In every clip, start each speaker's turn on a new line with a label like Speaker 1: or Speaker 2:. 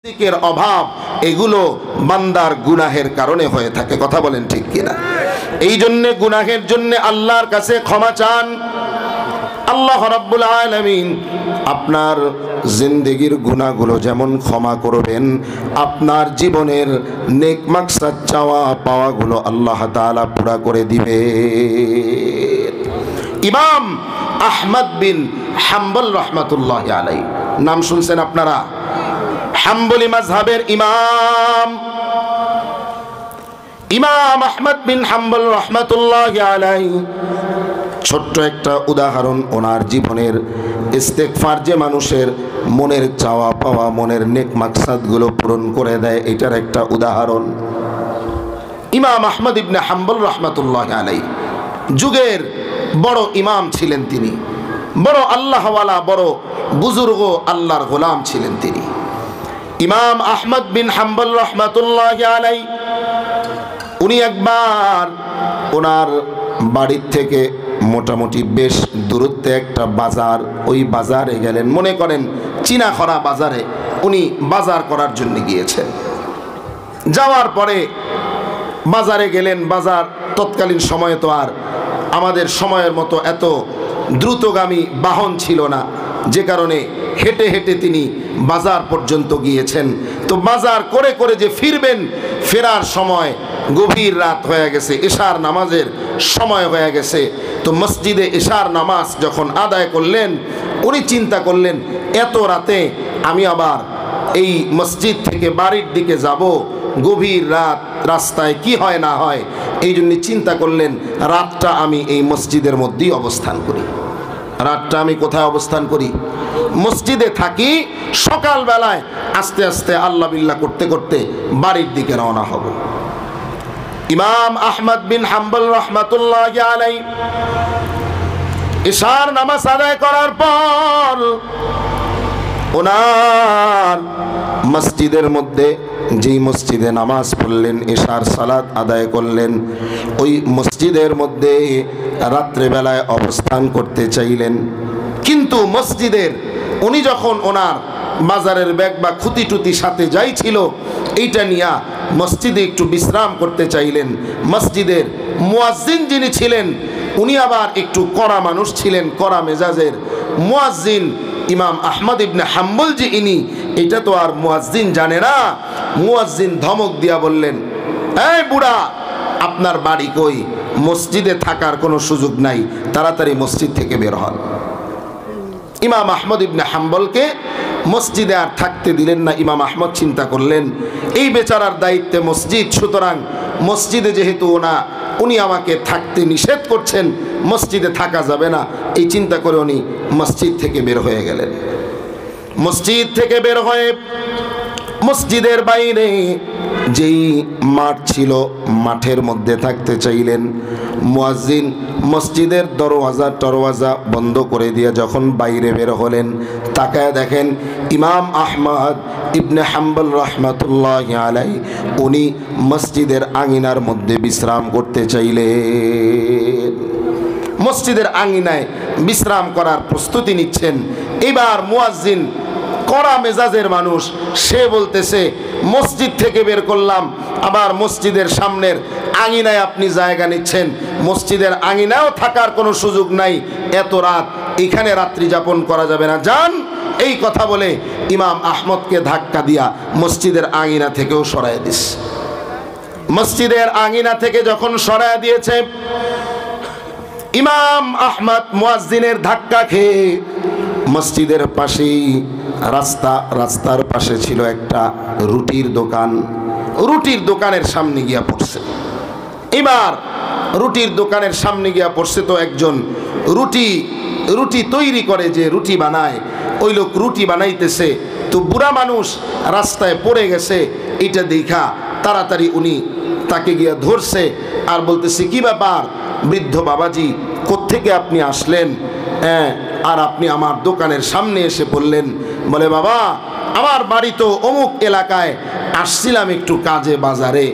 Speaker 1: দিকের অভাব এগুলো বান্দার গুনাহের কারণে হয়ে থাকে। কথা বলেন ঠিক কিনা? এই জন্য গুনাহের জন্য আল্লাহর কাছে ক্ষমা চান। আল্লাহ রাব্বুল আলামিন আপনার জিন্দেগির গুনাহগুলো যেমন ক্ষমা করবেন, আপনার জীবনের নেক মাকসাদ চাওয়া পাওয়াগুলো আল্লাহ তাআলা পুরা করে দিবে। ইমাম আহমদ বিন হাম্বল রাহমাতুল্লাহি আলাইহি, নাম শুনছেন আপনারা? হাম্বলি মাযহাবের ইমাম আহমদ বিন হাম্বল রাহমাতুল্লাহি আলাইহি ছোট্ট একটা উদাহরণ ওনার জীবনের ইস্তেগফার যে মানুষের মনের চাওয়া পাওয়া, মনের নেক মাকসাদগুলো পূরণ করে দেয়, এটার একটা উদাহরণ। ইমাম আহমদ ইবনে হাম্বল রাহমাতুল্লাহি আলাইহি যুগের বড় ইমাম ছিলেন তিনি, বড় আল্লাহওয়ালা, বড় বুজুর্গ আল্লাহর গোলাম ছিলেন তিনি। ইমাম আহমদ বিন হাম্বল রাহমাতুল্লাহি আলাইহি উনি একবার ওনার বাড়ির থেকে মোটামুটি বেশ দূরত্বে একটা বাজার, ওই বাজারে গেলেন। মনে করেন চিনাখরা বাজারে উনি বাজার করার জন্য গিয়েছেন। যাওয়ার পরে বাজারে গেলেন। বাজার তৎকালীন সময়ে তো আর আমাদের সময়ের মতো এত দ্রুতগামী বাহন ছিল না, যে কারণে হেঁটে হেঁটে তিনি বাজার পর্যন্ত গিয়েছেন। তো বাজার করে করে যে ফিরবেন, ফেরার সময় গভীর রাত হয়ে গেছে, এশার নামাজের সময় হয়ে গেছে। তো মসজিদে এশার নামাজ যখন আদায় করলেন, উনি চিন্তা করলেন এত রাতে আমি আবার এই মসজিদ থেকে বাড়ির দিকে যাব, গভীর রাত, রাস্তায় কি হয় না হয়, এই জন্য চিন্তা করলেন রাতটা আমি এই মসজিদের মধ্যেই অবস্থান করি। রাতটা আমি কোথায় অবস্থান করি? মসজিদে থাকি। সকালবেলায় আস্তে আস্তে আল্লাহ বিল্লাহ করতে করতে বাড়ির দিকে রওনা হব। ইমাম আহমদ বিন হাম্বল রাহমাতুল্লাহি আলাইহি ইশার নামাজ আদায় করার পর ওনার মসজিদের মধ্যে, যেই মসজিদে নামাজ পড়লেন, এশার সালাত আদায় করলেন, ওই মসজিদের মধ্যে রাত্রেবেলায় অবস্থান করতে চাইলেন। কিন্তু মসজিদের উনি যখন ওনার বাজারের ব্যাগ বা খুঁটি টুতি সাথে যাই ছিল, এইটা নিয়ে মসজিদে একটু বিশ্রাম করতে চাইলেন। মসজিদের মুয়াজ্জিন যিনি ছিলেন, উনি আবার একটু কড়া মানুষ ছিলেন, কড়া মেজাজের মুয়াজ্জিন। ইমাম আহমদ ইবনে হাম্বল যে ইনি, এটা তো আর মুয়াজ্জিন জানে না। মুয়াজ্জিন ধমক দিয়া বললেন, এই বুড়া, আপনার বাড়ি কই? মসজিদে থাকার কোনো সুযোগ নাই, তাড়াতাড়ি মসজিদ থেকে বের হন। ইমাম আহমদ ইবনে হাম্বলকে মসজিদে আর থাকতে দিলেন না। ইমাম আহমদ চিন্তা করলেন এই বেচারার দায়িত্বে মসজিদ, সুতরাং মসজিদে যেহেতু উনি আমাকে থাকতে নিষেধ করছেন, মসজিদে থাকা যাবে না, এই চিন্তা করে উনি মসজিদ থেকে বের হয়ে গেলেন। মসজিদ থেকে বের হয়ে মসজিদের বাইরে যেই মাঠ ছিল, মাঠের মধ্যে থাকতে চাইলেন। মুয়াজ্জিন মসজিদের দরওয়াজা বন্ধ করে দিয়ে যখন বাইরে বের হলেন, তাকায় দেখেন ইমাম আহমদ ইবনে হাম্বল রাহমাতুল্লাহি আলাইহি উনি মসজিদের আঙিনার মধ্যে বিশ্রাম করতে চাইলেন। মসজিদের আঙিনায় বিশ্রাম করার প্রস্তুতি নিচ্ছেন। এবার মুয়াজ্জিন কড়া মেজাজের মানুষ, সে বলতেছে মসজিদ থেকে বের করলাম, আবার মসজিদের সামনের আঙিনায় আপনি জায়গা নিচ্ছেন, মসজিদের আঙিনায়ও থাকার কোনো সুযোগ নাই, এত রাত এখানে রাত্রি যাপন করা যাবে না, যান। এই কথা বলে ইমাম আহমদকে ধাক্কা দিয়া মসজিদের আঙিনা থেকেও সরায় দিস। মসজিদের আঙিনা থেকে যখন সরায় দিয়েছে, ইমাম আহমদ মুয়াজ্জিনের ধাক্কা খেয়ে মসজিদের পাশেই রাস্তার পাশে ছিল একটা রুটির দোকান, রুটির দোকানের সামনে গিয়া পড়ছে। এবার রুটির দোকানের সামনে গিয়া পড়ছে, তো একজন রুটি তৈরি করে, যে রুটি বানায়, ওই লোক রুটি বানাইতেছে। তো বুড়া মানুষ রাস্তায় পড়ে গেছে, এটা দেখা তাড়াতাড়ি উনি তাকে গিয়া ধরছে আর বলতেছে, কি ব্যাপার বৃদ্ধ বাবাজি, কোত্থেকে আপনি আসলেন? আর আপনি আমার দোকানের সামনে এসে পড়লেন। বলে, বাবা, আমার বাড়ি তো অমুক এলাকায়, আসছিলাম একটু কাজে বাজারে,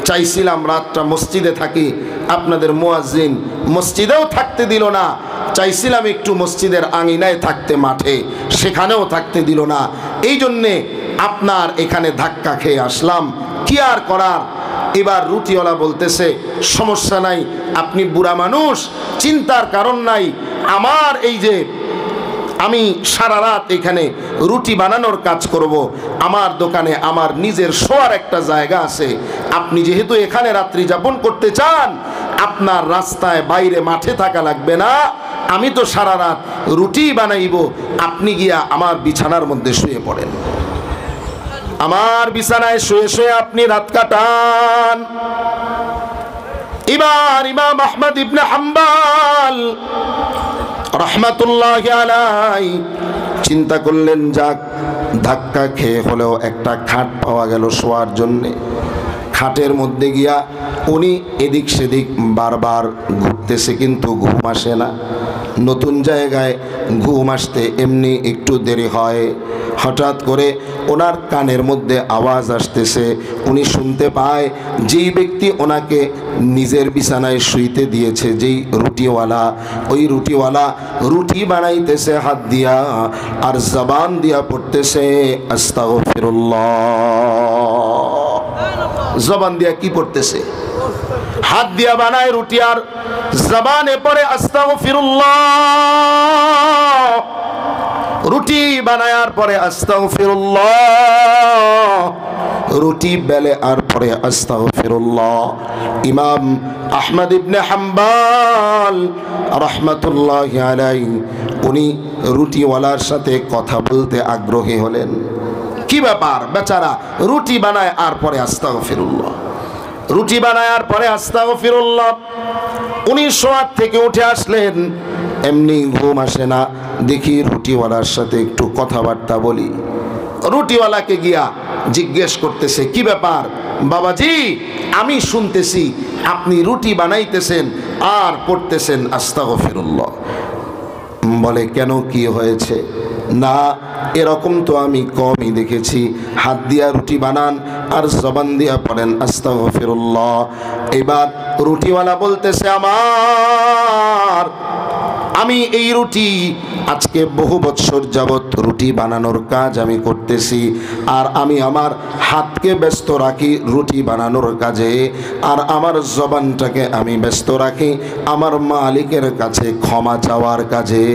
Speaker 1: চাইছিলাম রাতটা মসজিদে থাকি, আপনাদের মুয়াজ্জিন মসজিদেও থাকতে দিল না, চাইছিলাম একটু মসজিদের আঙিনায় থাকতে, মাঠে, সেখানেও থাকতে দিল না, এই জন্যে আপনার এখানে ধাক্কা খেয়ে আসলাম, কি আর করার। এবার রুটিওয়ালা বলতেছে সমস্যা নাই, আপনি বুড়া মানুষ, চিন্তার কারণ নাই। আমার এই যে আমি সারা রাত এখানে রুটি বানানোর কাজ করব, আমার দোকানে আমার নিজের শোয়ার একটা জায়গা আছে। আপনি যেহেতু এখানে রাত্রি যাপন করতে চান, আপনার রাস্তায় বাইরে মাঠে থাকা লাগবে না, আমি তো সারা রাত রুটি বানাইব, আপনি গিয়া আমার বিছানার মধ্যে শুয়ে পড়েন, আমার বিছানায় শুয়ে শুয়ে আপনি রাত কাটান। এবার ইমাম আহমদ ইবনে হাম্বল রাহমাতুল্লাহি আলাইহি চিন্তা করলেন, যাক ধাক্কা খেয়ে হলেও একটা খাট পাওয়া গেল শোয়ার জন্যে। খাটের মধ্যে গিয়া উনি এদিক সেদিক বারবার ঘুরতেছে, কিন্তু ঘুম আসে না। নতুন জায়গায় ঘুম আসতে এমনি একটু দেরি হয়। হঠাৎ করে ওনার কানের মধ্যে আওয়াজ আসতেছে, উনি শুনতে পায় যেই ব্যক্তি ওনাকে নিজের বিছানায় শুইতে দিয়েছে, যেই রুটিওয়ালা, ওই রুটিওয়ালা রুটি বানাইতেছে হাত দিয়া, আর জবান দিয়া পড়তেছে আস্তাগফিরুল্লাহ। জবান দিয়া কি পড়তেছে? হাত দিয়া বানায় রুটি আর জবানে পড়ে আস্তাগফিরুল্লাহ। রুটি বানায়ার পরে আস্তাগফিরুল্লাহ, রুটি বেলে আর পরে আস্তাগফিরুল্লাহ। ইমাম আহমদ ইবনে হাম্বল রাহমাতুল্লাহি আলাইহি উনি রুটিওয়ালার সাথে কথা বলতে আগ্রহী হলেন। কি ব্যাপার, বেচারা রুটি বানায় আর পরে আস্তাগফিরুল্লাহ, রুটি বানায় আর পরে আস্তাগফিরুল্লাহ। উনি শোয়ার থেকে উঠে আসলেন, এমনি ঘুম আসে না, দেখি রুটিওয়ালার সাথে একটু কথাবার্তা বলি। রুটিওয়ালাকে গিয়া জিজ্ঞেস করতেছে, কি ব্যাপার বাবাজি, আমি শুনতেছি আপনি রুটি বানাইতেছেন আর পড়তেছেন আস্তাগফিরুল্লাহ। বলে কেন, কি হয়েছে? না, এরকম তো আমি কমই দেখেছি, হাত দিয়া রুটি বানান আর জবান দিয়া পড়েন আস্তাগফিরুল্লাহ। এবার রুটিওয়ালা বলতেছে, আমি এই রুটি আজকে বহু বছর যাবত রুটি বানানোর কাজ আমি করতেছি, আর আমি আমার হাতকে ব্যস্ত রাখি রুটি বানানোর কাজে, আর আমার জবানটাকে আমি ব্যস্ত রাখি আমার মালিকের কাছে ক্ষমা চাওয়ার কাজে।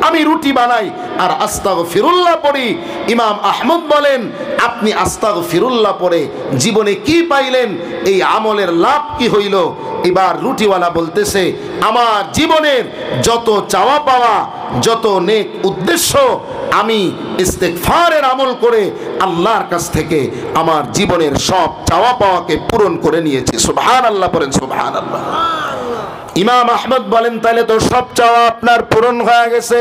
Speaker 1: আমি রুটি বানাই আর আস্তাগফিরুল্লাহ পড়ি। ইমাম আহমদ বলেন, আপনি আস্তাগফিরুল্লাহ পড়ে জীবনে কি পাইলেন? এই আমলের লাভ কি হইল? এবার রুটিওয়ালা বলতেছে, আমার জীবনের যত চাওয়া পাওয়া, যত নেক উদ্দেশ্য, আমি ইস্তেগফারের আমল করে আল্লাহর কাছ থেকে আমার জীবনের সব চাওয়া পাওয়াকে পূরণ করে নিয়েছি। সুবহানাল্লাহ পড়েন, সুবহানাল্লাহ। ইমাম আহমদ বলেন, তাহলে তো সব চাওয়া আপনার পূরণ হয়ে গেছে,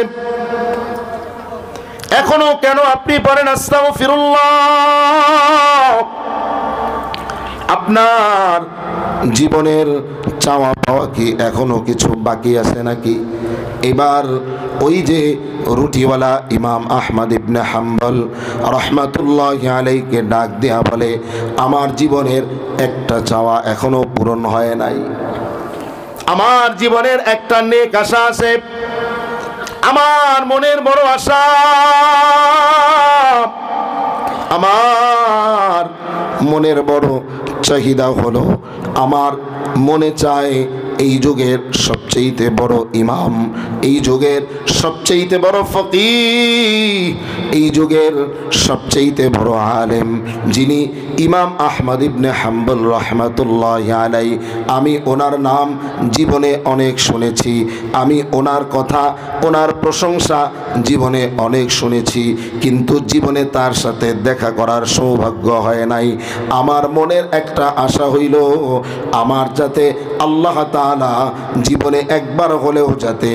Speaker 1: এখনো কেন আপনি পড়েন আস্তাগফিরুল্লাহ? আপনার জীবনের চাওয়া পাওয়া কি এখনো কিছু বাকি আছে নাকি? এবার ওই যে রুটিওয়ালা ইমাম আহমদ ইবনে হাম্বল রাহমাতুল্লাহি আলাইহিকে ডাক দেয়া বলে, আমার জীবনের একটা চাওয়া এখনো পূরণ হয় নাই, আমার জীবনের একটা নেক আশা আছে, আমার মনের বড় আশা, আমার মনের বড় চাহিদা হলো, আমার মনে চায় এই যুগের সবচেয়ে বড় ইমাম, এই যুগের সবচেয়ে বড় ফকিহ, এই যুগের সবচেয়ে বড় আলেম যিনি ইমাম আহমদ ইবনে হাম্বল রাহমাতুল্লাহি আলাইহি, আমি ওনার নাম জীবনে অনেক শুনেছি, আমি ওনার কথা, ওনার প্রশংসা জীবনে অনেক শুনেছি, কিন্তু জীবনে তার সাথে দেখা করার সৌভাগ্য হয় নাই। আমার মনের একটা আশা হইল, আমার যাতে আল্লাহ তাআলা জীবনে একবার হলেও যাতে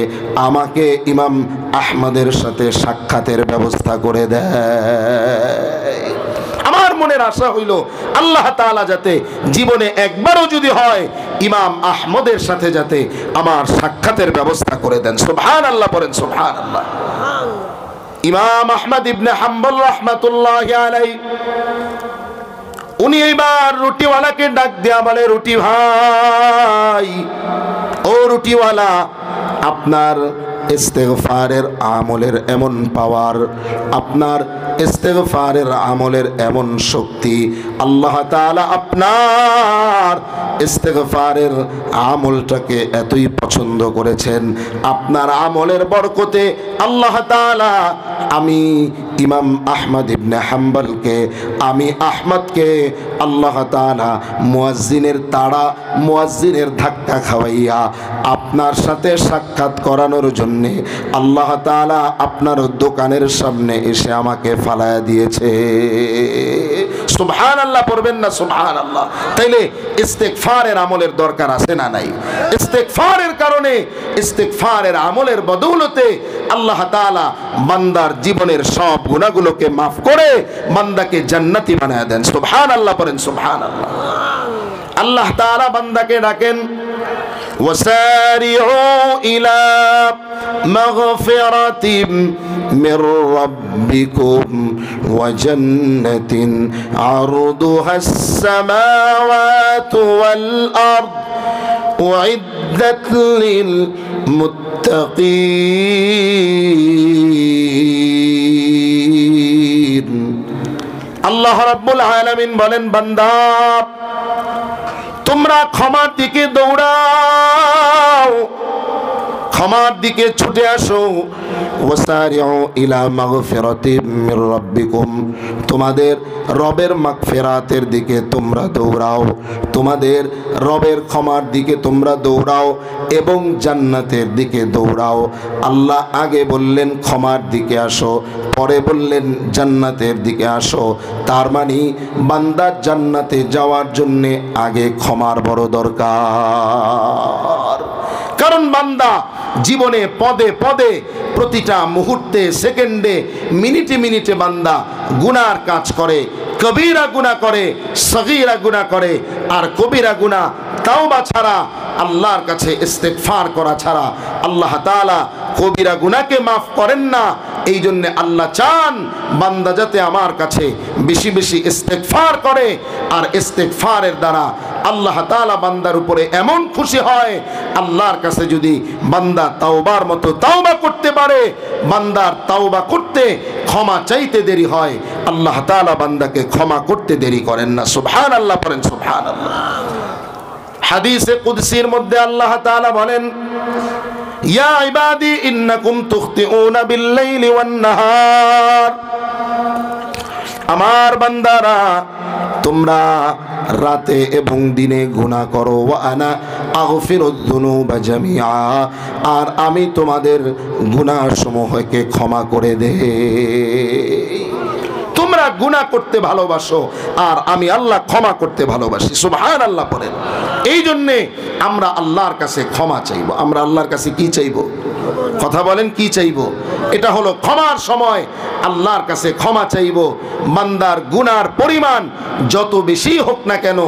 Speaker 1: আমাকে ইমাম আহমদের সাথে সাক্ষাতের ব্যবস্থা করে দেয়। আমার মনের আশা হইল আল্লাহ তাআলা যাতে জীবনে একবারও যদি হয় ইমাম আহমদের সাথে যাতে আমার সাক্ষাতের ব্যবস্থা করে দেন। সুবহানাল্লাহ পড়েন, সুবহানাল্লাহ। ইমাম আহমদ ইবনে হাম্বল রাহমাতুল্লাহি আলাইহি উনি এবার রুটিওয়ালাকে ডাক দেয়া বলে, রুটি ভাই, ও রুটিওয়ালা, আপনার ইস্তেগফারের আমলের এমন পাওয়ার, আপনার ইস্তেগফারের আমলের এমন শক্তি, আল্লাহ তাআলা আপনার ইস্তেগফারের আমলটাকে এতই পছন্দ করেছেন, আপনার আমলের বরকতে আল্লাহ তাআলা আমি ইমাম আহমদ ইবনে হাম্বলকে, আমি আহমদকে আল্লাহ তাআলা মুয়াজ্জিনের তাড়া, মুয়াজ্জিনের ধাক্কা খাওয়াইয়া আপনার সাথে সাক্ষাৎ করানোর জন্যে আল্লাহ তাআলা আপনার দোকানের সামনে এসে আমাকে ফালায়া দিয়েছে। সুবহানাল্লাহ পড়বেন না? সুবহানাল্লাহ। তাইলে ইস্তেগফারের আমলের দরকার আছে না নাই? ইস্তেগফারের কারণে, ইস্তেগফারের আমলের বদৌলতে আল্লাহ তাআলা বান্দার জীবনের সব গুনাহগুলোকে মাফ করে বান্দাকে জান্নাতি বানায় দেন। সুবহানাল্লাহ পড়েন। সুবহানাল্লাহ। আল্লাহ তাআলা বান্দাকে ডাকেন, وسارعوا إلى مغفرة من ربكم وجنة عرضها السماوات والأرض أعدت للمتقين। আল্লাহ রাব্বুল আলামিন বলেন, বান্দা তোমরা ক্ষমার দিকে দৌড়াও, ক্ষমার দিকে ছুটে আসো। ওয়াসারিউ ইলা মাগফিরাতিম মির রাব্বিকুম, তোমাদের রবের মাগফিরাতের দিকে তোমরা দৌড়াও, তোমাদের রবের ক্ষমার দিকে তোমরা দৌড়াও এবং জান্নাতের দিকে দৌড়াও। আল্লাহ আগে বললেন ক্ষমার দিকে আসো, পরে বললেন জান্নাতের দিকে আসো। তার মানে বান্দা জান্নাতে যাওয়ার জন্যে আগে ক্ষমার বড় দরকার। কারণ বান্দা জীবনে পদে পদে, প্রতিটা মুহূর্তে, সেকেন্ডে, মিনিটে মিনিটে বান্দা গুনার কাজ করে, কবিরা গুনাহ করে, সগীরা গুনাহ করে। আর কবিরা গুনাহ তাওবা ছাড়া, আল্লাহর কাছে ইস্তেগফার করা ছাড়া আল্লাহ তাআলা কবিরা গুনাহকে মাফ করেন না। এই জন্য আল্লাহ চান বান্দা যাতে আমার কাছে বেশি বেশি ইস্তেগফার করে, আর ইস্তেগফারের দ্বারা আল্লাহ তাআলা বান্দার উপরে এমন খুশি হয়, আল্লাহর কাছে যদি বান্দা তাওবার মতো তাওবা করতে পারে, বান্দার তাওবা করতে, ক্ষমা চাইতে দেরি হয়, আল্লাহ তাআলা বান্দাকে ক্ষমা করতে দেরি করেন না। সুবহানাল্লাহ পড়েন। সুবহানাল্লাহ। হাদিসে কুদসির মধ্যে আল্লাহ তাআলা বলেন, ইয়া ইবাদি ইন্নাকুম তুখতিউনা বিল-লাইলি ওয়ান-নাহার, আমার বান্দারা তোমরা রাতে এবং দিনে গুনাহ করো। ওয়া আনা আগফিরুয-যুনুবা জামিআ, আর আমি তোমাদের গুনাহসমূহকে ক্ষমা করে দেই। তোমরা গুনাহ করতে ভালোবাসো আর আমি আল্লাহ ক্ষমা করতে ভালোবাসি। সুবহানাল্লাহ পড়েন। এই জন্যে আমরা আল্লাহর কাছে ক্ষমা চাইব। আমরা আল্লাহর কাছে কি চাইব? কথা বলেন, কি চাইব? এটা হলো ক্ষমার সময় আল্লাহর কাছে ক্ষমা চাইব। বান্দার গুনার পরিমাণ যত বেশি হোক না কেন,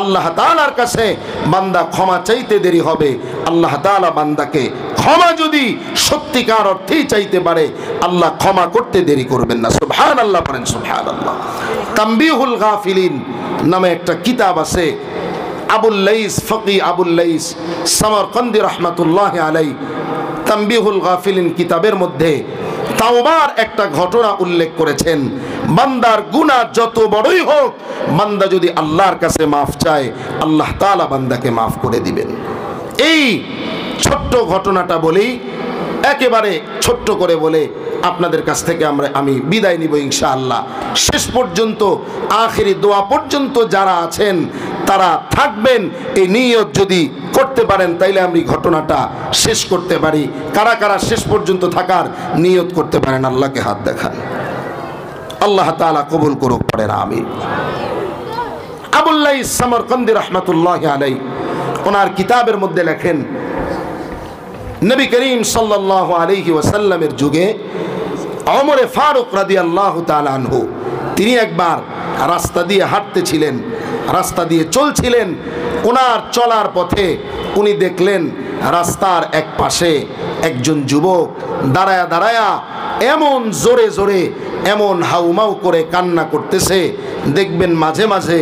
Speaker 1: আল্লাহ তাআলার কাছে বান্দা ক্ষমা চাইতে দেরি হবে। আল্লাহ তাআলা বান্দাকে ক্ষমা যদি সত্যিকার অর্থেই চাইতে পারে, আল্লাহ ক্ষমা করতে দেরি করবেন না। সুবহানাল্লাহ পড়েন। সুবহানাল্লাহ। তানবীহুল গাফিলিন নামে একটা কিতাব আছে, আবুল লাইস, ফকি আবুল লাইস সামারকান্দি রাহমাতুল্লাহি আলাইহি তানবীহুল গাফিলিন কিতাবের মধ্যে তাওবার একটা ঘটনা উল্লেখ করেছেন। বান্দার গুনাহ যত বড়ই হোক, বান্দা যদি আল্লাহর কাছে মাফ চায়, আল্লাহ তাআলা বান্দাকে মাফ করে দিবেন। এই ছোট্ট ঘটনাটা বলেই, একেবারে ছোট্ট করে বলে আপনাদের কাছ থেকে আমি বিদায় নিব ইনশাআল্লাহ। শেষ পর্যন্ত, আখিরি দোয়া পর্যন্ত যারা আছেন তারা থাকবেন। এই নিয়ত যদি করতে পারেন তাইলে আমি ঘটনাটা শেষ করতে পারি। কারা কারা শেষ পর্যন্ত থাকার নিয়ত করতে পারেন আল্লাহকে হাত দেখান। আল্লাহ তাআলা কবুল করুক, পড়েন আমিন। আবুল লাইস সামারকান্দি রাহমাতুল্লাহি আলাইহি ওনার কিতাবের মধ্যে লেখেন, নবী করিম সাল্লাল্লাহু আলাইহি ওয়াসাল্লামের যুগে ওমর ফারুক রাদিয়াল্লাহু তাআলা আনহু, তিনি একবার রাস্তা দিয়ে হাঁটতেছিলেন, রাস্তা দিয়ে চলছিলেন। ওনার চলার পথে উনি দেখলেন রাস্তার এক পাশে একজন যুবক দাঁড়ায়া দাঁড়ায়া এমন জোরে জোরে, এমন হাউমাউ করে কান্না করতেছে। দেখবেন মাঝে মাঝে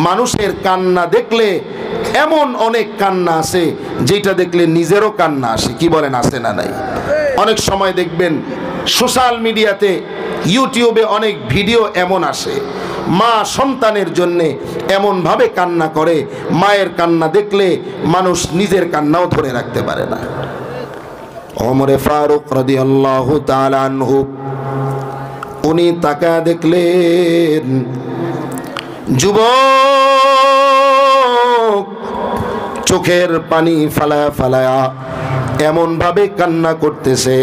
Speaker 1: মানুষের কান্না দেখলে এমন অনেক কান্না আছে যেটা দেখলে নিজেরও কান্না আসে। কি বলেন, আছে না নাই? অনেক সময় দেখবেন সোশ্যাল মিডিয়াতে, ইউটিউবে অনেক ভিডিও এমন আসে, মা সন্তানের জন্যে এমনভাবে কান্না করে, মায়ের কান্না দেখলে মানুষ নিজের কান্নাও ধরে রাখতে পারে না। ওমরে ফারুক রাদিয়াল্লাহু তাআলা আনহু উনি তাকায় দেখলেন যুবক চোখের পানি ফালায়া ফালায়া এমন ভাবে কান্না করতেছে,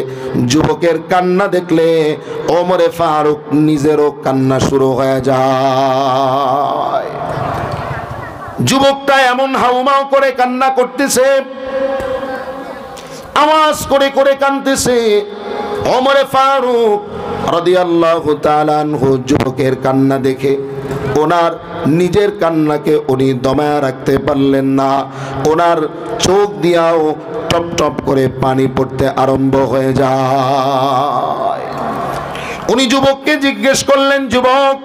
Speaker 1: যুবকের কান্না দেখলে ওমরে ফারুক নিজেরও কান্না শুরু হয়ে যায়। যুবকটা এমন হাউমাউ করে কান্না করতেছে, আওয়াজ করে করে কাঁদতেছে। ওমরে ফারুক রাদিয়াল্লাহু তাআলা আনহু যুবকের কান্না দেখে ওনার নিজের কান্নাকে উনি দমায়া রাখতে পারলেন না। ওনার চোখ দিয়াও টপ টপ করে পানি পড়তে আরম্ভ হয়ে যায়। উনি যুবককে জিজ্ঞেস করলেন, যুবক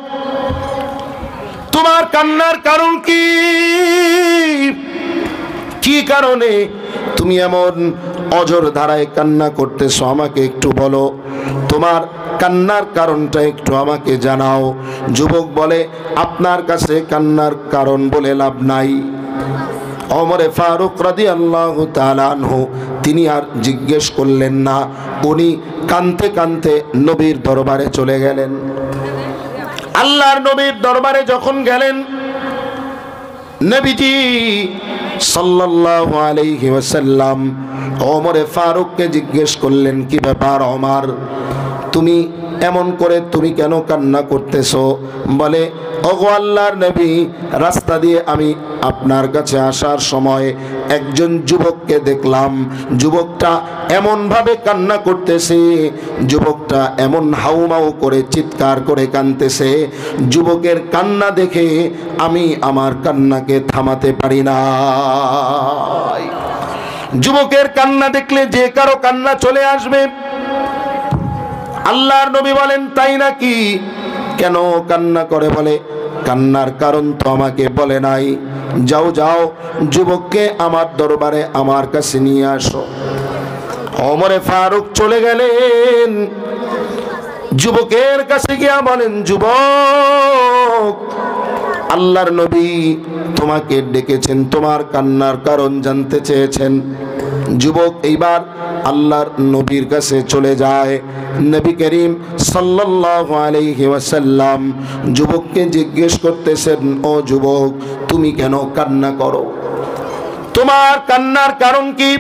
Speaker 1: তোমার কান্নার কারণ কি? কি কারণে তুমি এমন অঝোর ধারায় কান্না করতেছো? আমাকে একটু বলো, তোমার কান্নার কারণটা একটু আমাকে জানাও। যুবক বলে, আপনার কাছে কান্নার কারণ বলে লাভ নাই। ওমরে ফারুক রাদিয়াল্লাহু তাআলা আনহু তিনি আর জিজ্ঞেস করলেন না, উনি কাঁদতে কাঁদতে নবীর দরবারে চলে গেলেন। আল্লাহর নবীর দরবারে যখন গেলেন, নবীজি সাল্লাল্লাহু আলাইহি ওয়াসাল্লাম ওমরে ফারুককে জিজ্ঞেস করলেন, কি ব্যাপার ওমর, তুমি এমন করে তুমি কেন কান্না করতেছো? বলে, ওগো আল্লাহর নবী, রাস্তা দিয়ে আমি আপনার কাছে আসার সময় একজন যুবককে দেখলাম। যুবকটা এমনভাবে কান্না করতেছে, যুবকটা এমন হাউমাউ করে চিৎকার করে কাঁদতেছে, যুবকের কান্না দেখে আমি আমার কান্নাকে থামাতে পারি না। যুবকের কান্না দেখলে যে কারো কান্না চলে আসবে। আল্লাহর নবী বলেন, তাই নাকি? কেন কান্না করে? বলে, কান্নার কারণ তো আমাকে বলে নাই। যাও যাও, যুবককে আমার দরবারে আমার কাছে নিয়ে আসো। ওমরে ফারুক চলে গেলেন, যুবকের কাছে গিয়া বলেন, যুবক আল্লাহর নবী তোমাকে ডেকেছেন, তোমার কান্নার কারণ জানতে চেয়েছেন। যুবক এইবার আল্লাহর নবীর কাছে চলে যায়। নবী করিম সাল্লাল্লাহু আলাইহি ওয়াসাল্লাম যুবককে জিজ্ঞেস করতেছেন, ও যুবক তুমি কেন কান্না করো? তোমার কান্নার কারণ কি?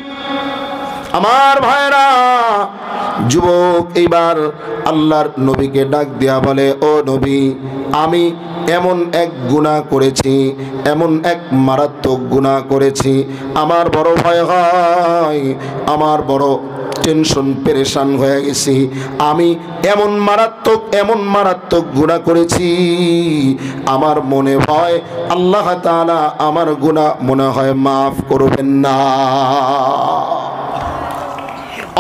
Speaker 1: আমার ভাইরা, যুবক এইবার আল্লাহর নবীকে ডাক দিয়া বলে, ও নবী, আমি এমন এক গুনাহ করেছি, এমন এক মারাত্মক গুনাহ করেছি, আমার বড় ভয় হয়, আমার বড় টেনশন পেরেশান হয়ে গেছি। আমি এমন মারাত্মক গুনাহ করেছি, আমার মনে হয় আল্লাহ তাআলা আমার গুনাহ মনে হয় মাফ করবেন না।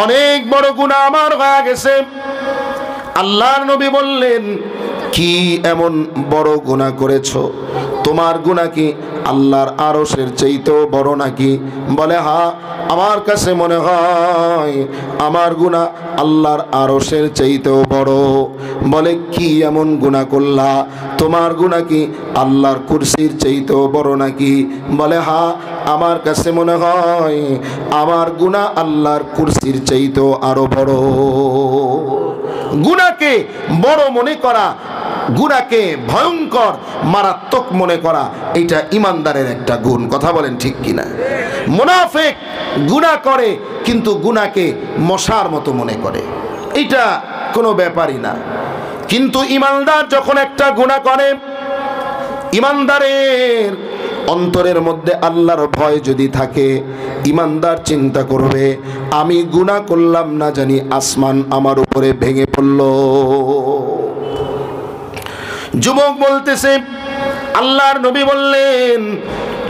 Speaker 1: অনেক বড় গুনাহ আমার হয়ে গেছে। আল্লাহর নবী বললেন, কি এমন বড় গুনাহ করেছো? তোমার গুনাহ কি আল্লাহর আরশের চাইতেও বড় নাকি? বলে, হ্যাঁ, আমার কাছে মনে হয় আমার গুনাহ আল্লাহর আরশের চাইতেও বড়। বলে, কি এমন গুনাহ করলা? তোমার গুনাহ কি আল্লাহর কুরসির চাইতেও বড় নাকি? বলে, হ্যাঁ, আমার কাছে মনে হয় আমার গুনাহ আল্লাহর কুরসির চাইতেও আরো বড়। গুনাহকে বড় মনে করা, গুনাহকে ভয়ঙ্কর মারাত্মক মনে করা, এটা ইমানদারের একটা গুণ। কথা বলেন ঠিক কিনা? মুনাফিক গুনাহ করে কিন্তু গুনাহকে মশার মতো মনে করে, এটা কোনো ব্যাপারই না। কিন্তু ইমানদার যখন একটা গুনাহ করে, ইমানদারের অন্তরের মধ্যে আল্লাহর ভয় যদি থাকে, ইমানদার চিন্তা করবে, আমি গুনাহ করলাম না জানি আসমান আমার উপরে ভেঙে পড়ল। যুবক বলতেছে, আল্লাহর নবী বললেন,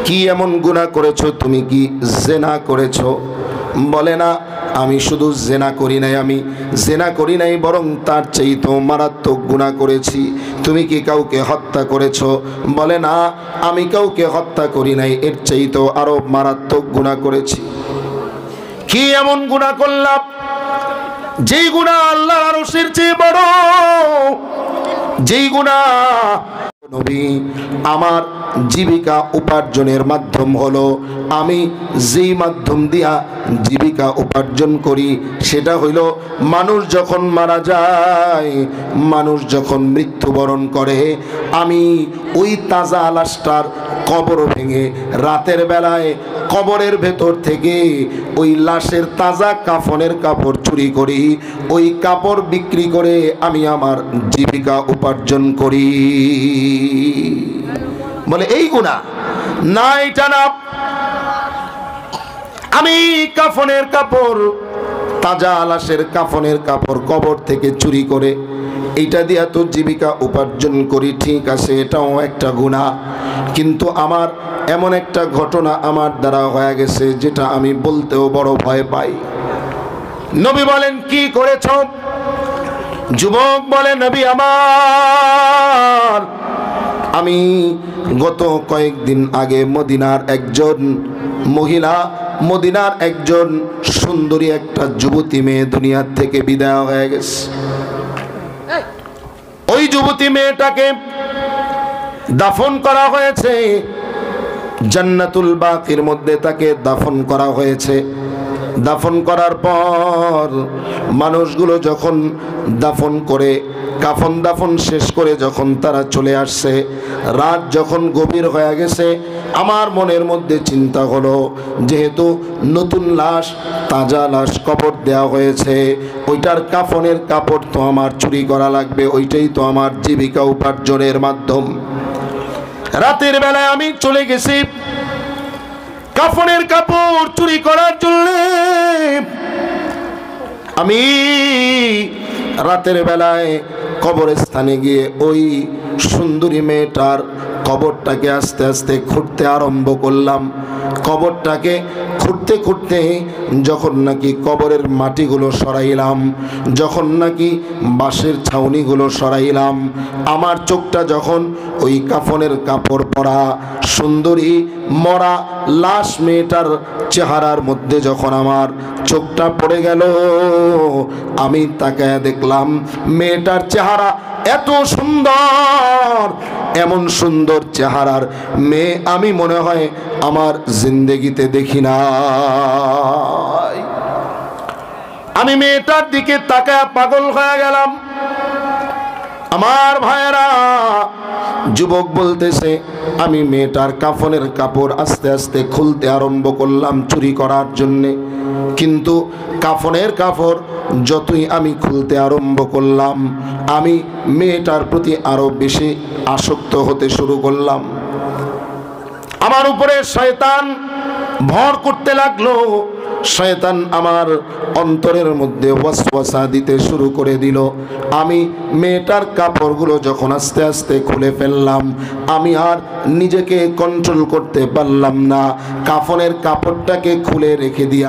Speaker 1: কি এমন গুনাহ করেছো? তুমি কি জিনা করেছো? বলে, না, আমি শুধু জিনা করি নাই, আমি জিনা করি নাই, বরং তার চাইতেও মারাত্মক গুনাহ করেছি। তুমি কি কাউকে হত্যা করেছো? বলে, না, আমি কাউকে হত্যা করি নাই, এর চাইতেও আরো মারাত্মক গুনাহ করেছি। কি এমন গুনাহ করলাম? যেই গুনাহ আল্লাহর আরশের চেয়ে বড়, যেই গুনাহ নবী আমার জীবিকা উপার্জনের মাধ্যম হলো, আমি যেই মাধ্যম দিয়া জীবিকা উপার্জন করি সেটা হইল মানুষ যখন মারা যায়, মানুষ যখন মৃত্যুবরণ করে, আমি ওই তাজা লাশটার কবর ভেঙে রাতের বেলায় কবরের ভেতর থেকে ওই লাশের তাজা কাফনের কাপড় চুরি করি, ওই কাপড় বিক্রি করে আমি আমার জীবিকা উপার্জন করি। বলে এই গুনাহ না, এটা না। আমি কাফনের কাপড়, তাজা লাশের কাফনের কাপড় কবর থেকে চুরি করে এইটা দিয়া তো জীবিকা উপার্জন করি, ঠিক আছে, এটাও একটা গুনাহ। কিন্তু আমার এমন একটা ঘটনা আমার দ্বারা হয়ে গেছে যেটা আমি বলতেও বড় ভয় পাই। নবী বলেন কি করেছ? যুবক বলে নবী আমার, আমি গত কয়েকদিন আগে মদিনার একজন মহিলা, মদিনার একজন সুন্দরী একটা যুবতী মেয়ে দুনিয়ার থেকে বিদায় হয়ে গেছে। ওই যুবতী মেয়েটাকে দাফন করা হয়েছে জান্নাতুল বাকির মধ্যে, তাকে দাফন করা হয়েছে। দাফন করার পর মানুষগুলো যখন দাফন করে, কাফন দাফন শেষ করে যখন তারা চলে আসছে, রাত যখন গভীর হয়ে গেছে, আমার মনের মধ্যে চিন্তা হলো, যেহেতু নতুন লাশ, তাজা লাশ কবর দেওয়া হয়েছে, ওইটার কাফনের কাপড় তো আমার চুরি করা লাগবে, ওইটাই তো আমার জীবিকা উপার্জনের মাধ্যম। রাতের বেলায় আমি চলে গেছি কাফনের কাপড় চুরি করার জন্য। আমি রাতের বেলায় কবরস্থানে গিয়ে ওই সুন্দরী মেয়েটার কবরটাকে আস্তে আস্তে খুঁড়তে আরম্ভ করলাম। কবরটাকে খুঁড়তে খুঁড়তে যখন নাকি কবরের মাটিগুলো সরাইলাম, যখন নাকি বাঁশের ছাউনিগুলো সরাইলাম, আমার চোখটা যখন ওই কাফনের কাপড় পরা সুন্দরী মরা লাশ মেয়েটার চেহারার মধ্যে যখন আমার চোখটা পড়ে গেল, আমি তাকায় দেখলাম মেয়েটার চেহারা এত সুন্দর, এমন সুন্দর চেহারার মেয়ে আমি মনে হয় আমার জিন্দেগিতে দেখি নাই। আমি মেয়েটার দিকে তাকায় পাগল হয়ে গেলাম। আমার ভাইয়েরা, যুবক বলতেছে, আমি মেয়েটার কাফনের কাপড় আস্তে আস্তে খুলতে আরম্ভ করলাম চুরি করার জন্যে। কিন্তু কাফনের কাপড় যতই আমি খুলতে আরম্ভ করলাম, আমি মেয়েটার প্রতি আরো বেশি আসক্ত হতে শুরু করলাম। আমার উপরে শয়তান ভর করতে লাগলো। শয়তান আমার অন্তরের মধ্যে ওয়াসওয়াসা দিতে শুরু করে দিল। আমি মেয়েটার কাপড়গুলো যখন আস্তে আস্তে খুলে ফেললাম, আমি আর নিজেকে কন্ট্রোল করতে পারলাম না। কাফনের কাপড়টাকে খুলে রেখে দিয়া